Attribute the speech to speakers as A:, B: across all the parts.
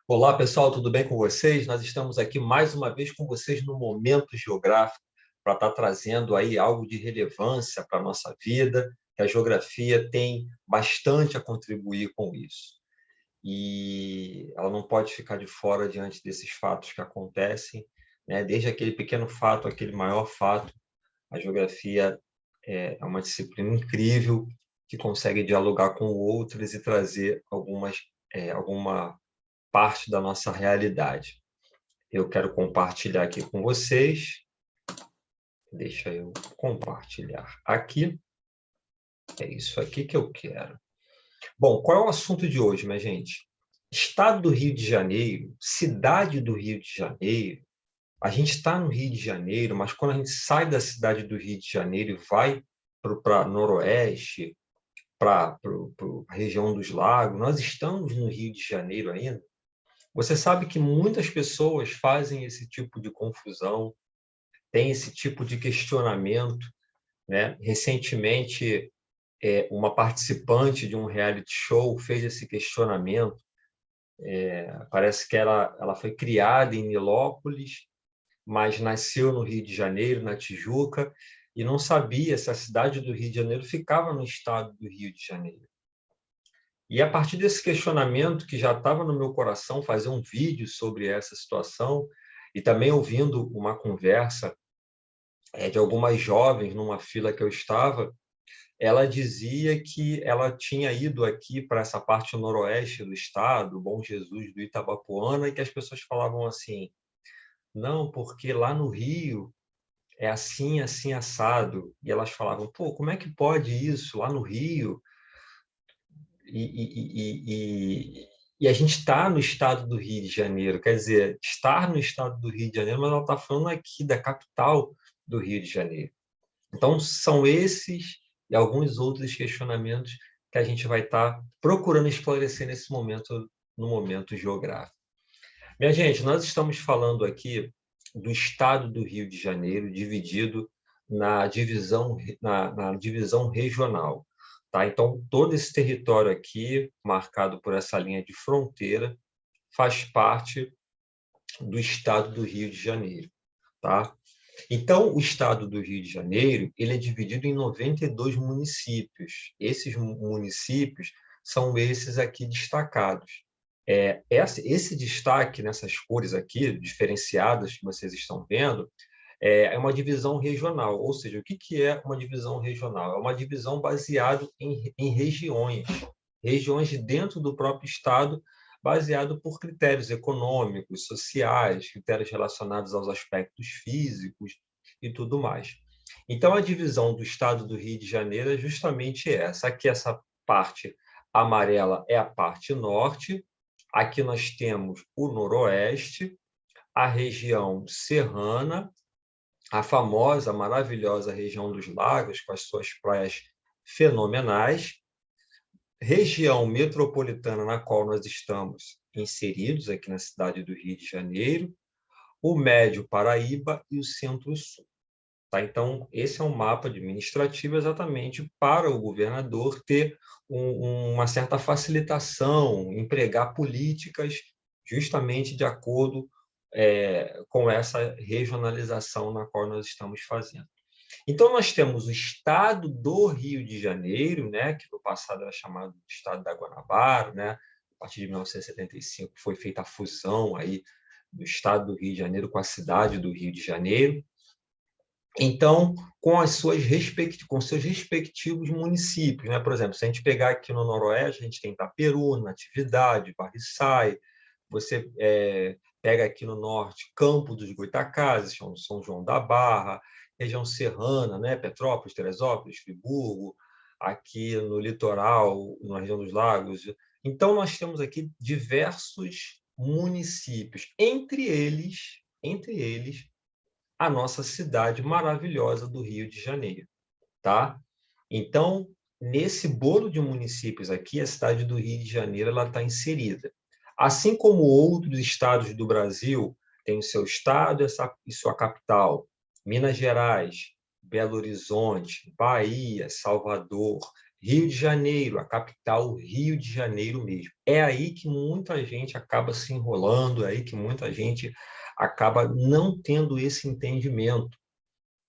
A: Olá, pessoal, tudo bem com vocês? Nós estamos aqui mais uma vez com vocês no Momento Geográfico para estar trazendo aí algo de relevância para a nossa vida, que a geografia tem bastante a contribuir com isso. E ela não pode ficar de fora diante desses fatos que acontecem, né? Desde aquele pequeno fato, aquele maior fato, a geografia é uma disciplina incrível que consegue dialogar com outras e trazer alguma parte da nossa realidade. Eu quero compartilhar aqui com vocês. Deixa eu compartilhar aqui. É isso aqui que eu quero. Bom, qual é o assunto de hoje, minha gente? Estado do Rio de Janeiro, cidade do Rio de Janeiro. A gente está no Rio de Janeiro, mas quando a gente sai da cidade do Rio de Janeiro e vai para Noroeste, para a região dos lagos, nós estamos no Rio de Janeiro ainda. Você sabe que muitas pessoas fazem esse tipo de confusão, tem esse tipo de questionamento, né? Recentemente, uma participante de um reality show fez esse questionamento. Parece que ela foi criada em Nilópolis, mas nasceu no Rio de Janeiro, na Tijuca, e não sabia se a cidade do Rio de Janeiro ficava no estado do Rio de Janeiro. E a partir desse questionamento, que já estava no meu coração fazer um vídeo sobre essa situação, e também ouvindo uma conversa de algumas jovens numa fila que eu estava, ela dizia que ela tinha ido aqui para essa parte noroeste do estado, Bom Jesus do Itabapoana, e que as pessoas falavam assim, não, porque lá no Rio é assim, assim, assado. E elas falavam, pô, como é que pode isso lá no Rio? E a gente está no estado do Rio de Janeiro, quer dizer, estar no estado do Rio de Janeiro, mas ela está falando aqui da capital do Rio de Janeiro. Então, são esses e alguns outros questionamentos que a gente vai estar procurando esclarecer nesse momento, no momento geográfico. Minha gente, nós estamos falando aqui do estado do Rio de Janeiro, dividido na divisão regional. Tá? Então, todo esse território aqui, marcado por essa linha de fronteira, faz parte do estado do Rio de Janeiro. Tá? Então, o estado do Rio de Janeiro ele é dividido em 92 municípios. Esses municípios são esses aqui destacados. Esse destaque nessas cores aqui, diferenciadas que vocês estão vendo, é uma divisão regional. Ou seja, o que é uma divisão regional? É uma divisão baseada em regiões dentro do próprio estado, baseado por critérios econômicos, sociais, critérios relacionados aos aspectos físicos e tudo mais. Então, a divisão do estado do Rio de Janeiro é justamente essa. Aqui, essa parte amarela é a parte norte. Aqui nós temos o noroeste, a região serrana, a famosa, maravilhosa região dos lagos, com as suas praias fenomenais, região metropolitana na qual nós estamos inseridos, aqui na cidade do Rio de Janeiro, o Médio Paraíba e o Centro-Sul. Tá? Então, esse é um mapa administrativo exatamente para o governador ter uma certa facilitação, empregar políticas justamente de acordo com essa regionalização na qual nós estamos fazendo. Então, nós temos o estado do Rio de Janeiro, né, que no passado era chamado de estado da Guanabara, né, a partir de 1975 foi feita a fusão aí do estado do Rio de Janeiro com a cidade do Rio de Janeiro. Então, com seus respectivos municípios, né? Por exemplo, se a gente pegar aqui no Noroeste, a gente tem Itaperuna, Natividade, Barriçai. Você pega aqui no Norte, Campo dos Goytacazes, São João da Barra, região serrana, né? Petrópolis, Teresópolis, Friburgo, aqui no litoral, na região dos lagos. Então, nós temos aqui diversos municípios, entre eles a nossa cidade maravilhosa do Rio de Janeiro, tá? Então, nesse bolo de municípios aqui, a cidade do Rio de Janeiro ela está inserida. Assim como outros estados do Brasil têm o seu estado e sua capital, Minas Gerais, Belo Horizonte, Bahia, Salvador, Rio de Janeiro, a capital Rio de Janeiro mesmo. É aí que muita gente acaba se enrolando, é aí que muita gente acaba não tendo esse entendimento.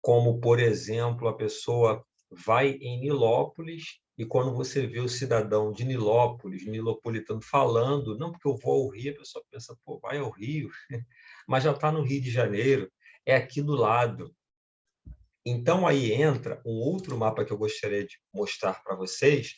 A: Como, por exemplo, a pessoa vai em Nilópolis e quando você vê o cidadão de Nilópolis, nilopolitano, falando, não, porque eu vou ao Rio, a pessoa pensa, pô, vai ao Rio, mas já está no Rio de Janeiro, é aqui do lado. Então, aí entra um outro mapa que eu gostaria de mostrar para vocês,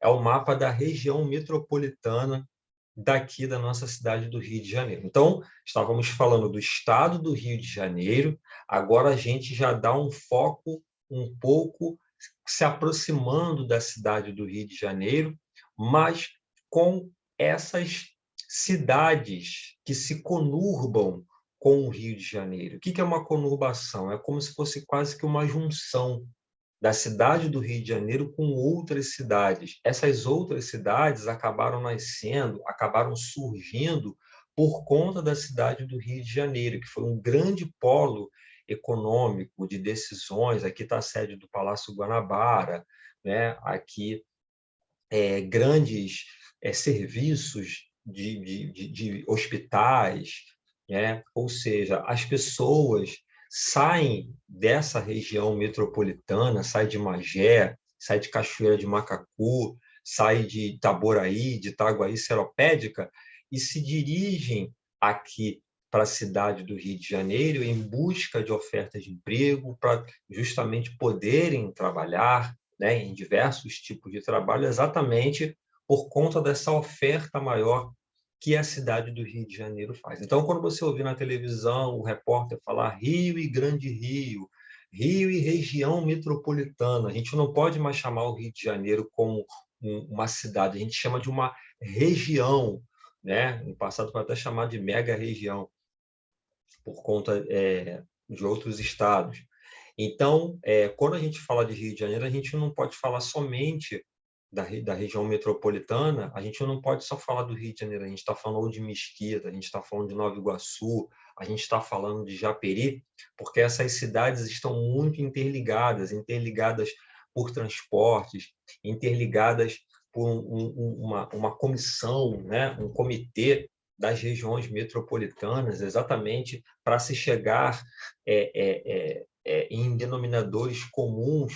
A: é o mapa da região metropolitana daqui da nossa cidade do Rio de Janeiro. Então, estávamos falando do estado do Rio de Janeiro, agora a gente já dá um foco um pouco se aproximando da cidade do Rio de Janeiro, mas com essas cidades que se conurbam com o Rio de Janeiro. O que é uma conurbação? É como se fosse quase que uma junção da cidade do Rio de Janeiro com outras cidades. Essas outras cidades acabaram nascendo, acabaram surgindo por conta da cidade do Rio de Janeiro, que foi um grande polo econômico de decisões. Aqui está a sede do Palácio Guanabara, né? Aqui grandes serviços de hospitais, né? Ou seja, as pessoas saem dessa região metropolitana, saem de Magé, saem de Cachoeira de Macacu, saem de Itaboraí, de Itaguaí Seropédica, e se dirigem aqui para a cidade do Rio de Janeiro em busca de ofertas de emprego, para justamente poderem trabalhar, né, em diversos tipos de trabalho, exatamente por conta dessa oferta maior que a cidade do Rio de Janeiro faz. Então, quando você ouvir na televisão o repórter falar Rio e Grande Rio, Rio e região metropolitana, a gente não pode mais chamar o Rio de Janeiro como uma cidade, a gente chama de uma região, né? No passado foi até chamado de mega região, por conta de outros estados. Então, quando a gente fala de Rio de Janeiro, a gente não pode falar somente da região metropolitana, a gente não pode só falar do Rio de Janeiro, a gente está falando de Mesquita, a gente está falando de Nova Iguaçu, a gente está falando de Japeri, porque essas cidades estão muito interligadas, interligadas por transportes, interligadas por uma comissão, né? Um comitê das regiões metropolitanas, exatamente para se chegar em denominadores comuns,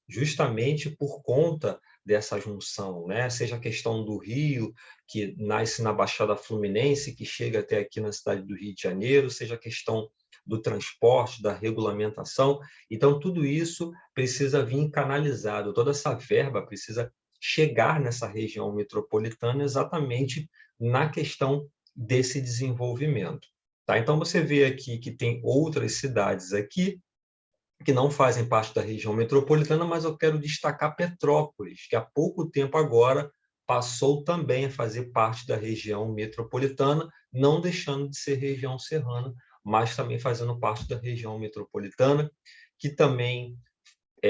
A: justamente por conta dessa junção, né? Seja a questão do Rio, que nasce na Baixada Fluminense, que chega até aqui na cidade do Rio de Janeiro, seja a questão do transporte, da regulamentação. Então, tudo isso precisa vir canalizado, toda essa verba precisa chegar nessa região metropolitana exatamente na questão desse desenvolvimento. Tá? Então, você vê aqui que tem outras cidades aqui que não fazem parte da região metropolitana, mas eu quero destacar Petrópolis, que há pouco tempo agora passou também a fazer parte da região metropolitana, não deixando de ser região serrana, mas também fazendo parte da região metropolitana, que também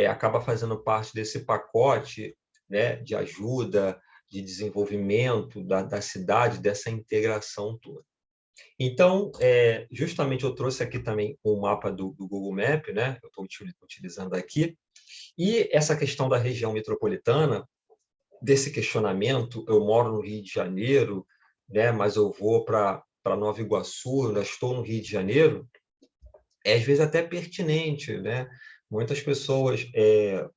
A: acaba fazendo parte desse pacote, né, de ajuda, de desenvolvimento da cidade, dessa integração toda. Então, justamente eu trouxe aqui também o mapa do Google Maps, né? Eu estou utilizando aqui. E essa questão da região metropolitana, desse questionamento, eu moro no Rio de Janeiro, né? Mas eu vou para Nova Iguaçu, eu ainda estou no Rio de Janeiro, às vezes até pertinente, né? Muitas pessoas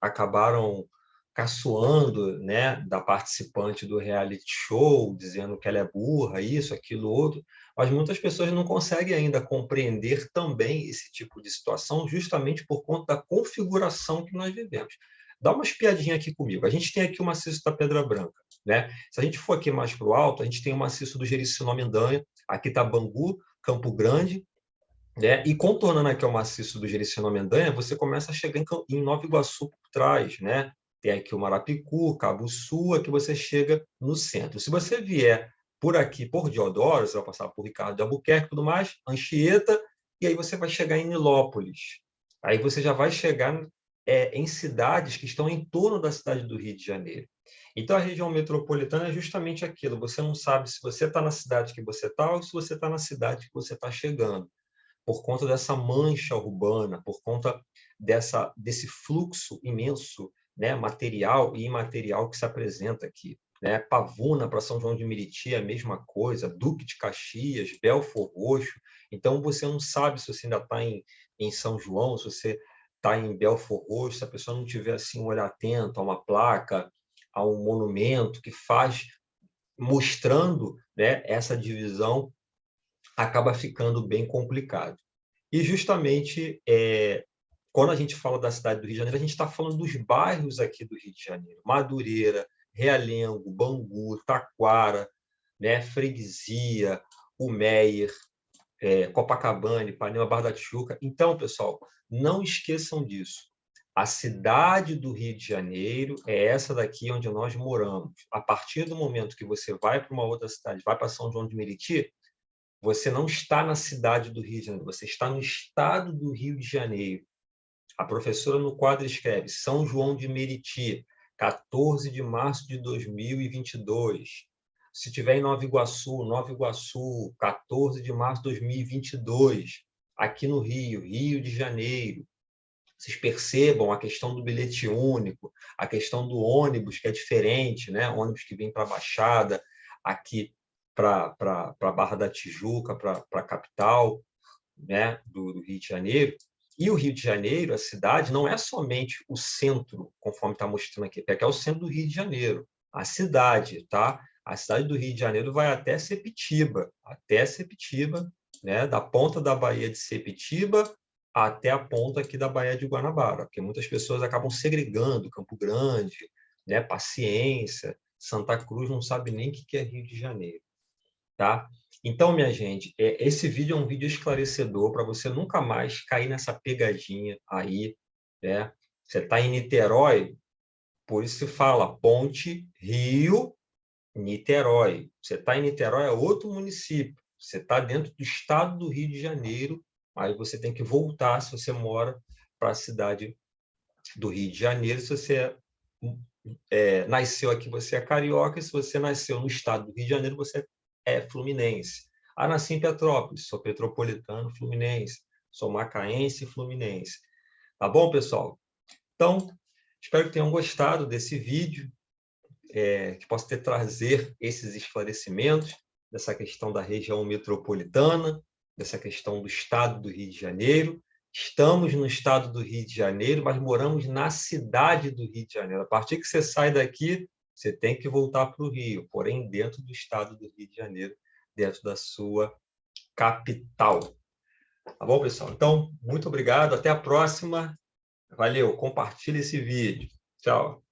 A: acabaram caçoando, né, da participante do reality show, dizendo que ela é burra, isso, aquilo, outro, mas muitas pessoas não conseguem ainda compreender também esse tipo de situação, justamente por conta da configuração que nós vivemos. Dá uma espiadinha aqui comigo. A gente tem aqui o maciço da Pedra Branca, né? Se a gente for aqui mais para o alto, a gente tem o maciço do Jericinó-Mendanha, aqui está Bangu, Campo Grande, né? E contornando aqui o maciço do Jericinó-Mendanha, você começa a chegar em Nova Iguaçu por trás, né? Tem aqui o Marapicu, Cabo Sul, aqui você chega no centro. Se você vier por aqui, por Deodoro, você vai passar por Ricardo de Albuquerque e tudo mais, Anchieta, e aí você vai chegar em Nilópolis. Aí você já vai chegar em cidades que estão em torno da cidade do Rio de Janeiro. Então, a região metropolitana é justamente aquilo. Você não sabe se você está na cidade que você está ou se você está na cidade que você está chegando, por conta dessa mancha urbana, por conta desse fluxo imenso né, material e imaterial que se apresenta aqui. Né? Pavuna para São João de Meriti é a mesma coisa, Duque de Caxias, Belford Roxo. Então, você não sabe se você ainda está em São João, se você está em Belford Roxo, se a pessoa não tiver assim, um olhar atento a uma placa, a um monumento que faz, mostrando, né, essa divisão, acaba ficando bem complicado. E justamente quando a gente fala da cidade do Rio de Janeiro, a gente está falando dos bairros aqui do Rio de Janeiro. Madureira, Realengo, Bangu, Taquara, né, Freguesia, o Meier, Copacabana, Ipanema, Barra da Tijuca. Então, pessoal, não esqueçam disso. A cidade do Rio de Janeiro é essa daqui onde nós moramos. A partir do momento que você vai para uma outra cidade, vai para São João de Meriti, você não está na cidade do Rio de Janeiro, você está no estado do Rio de Janeiro. A professora no quadro escreve São João de Meriti, 14 de março de 2022. Se tiver em Nova Iguaçu, 14 de março de 2022. Aqui no Rio, Rio de Janeiro. Vocês percebam a questão do bilhete único, a questão do ônibus, que é diferente, né? Ônibus que vem para a Baixada, aqui para a Barra da Tijuca, para a capital, né? do Rio de Janeiro. E o Rio de Janeiro, a cidade, não é somente o centro, conforme está mostrando aqui, é que é o centro do Rio de Janeiro. A cidade, tá? A cidade do Rio de Janeiro vai até Sepitiba, né? Da ponta da Baía de Sepitiba até a ponta aqui da Baía de Guanabara, porque muitas pessoas acabam segregando Campo Grande, né? Paciência, Santa Cruz, não sabe nem o que é Rio de Janeiro, tá? Então, minha gente, esse vídeo é um vídeo esclarecedor para você nunca mais cair nessa pegadinha aí, né? Você está em Niterói, por isso se fala Ponte Rio-Niterói. Você está em Niterói, é outro município. Você está dentro do estado do Rio de Janeiro, aí você tem que voltar se você mora para a cidade do Rio de Janeiro. Se você nasceu aqui, você é carioca. Se você nasceu no estado do Rio de Janeiro, você é fluminense. Nasci em Petrópolis, sou petropolitano fluminense, sou macaense fluminense. Tá bom, pessoal? Então, espero que tenham gostado desse vídeo, que possa trazer esses esclarecimentos dessa questão da região metropolitana, dessa questão do estado do Rio de Janeiro. Estamos no estado do Rio de Janeiro, mas moramos na cidade do Rio de Janeiro. A partir que você sai daqui, você tem que voltar para o Rio, porém dentro do estado do Rio de Janeiro, dentro da sua capital. Tá bom, pessoal? Então, muito obrigado. Até a próxima. Valeu. Compartilhe esse vídeo. Tchau.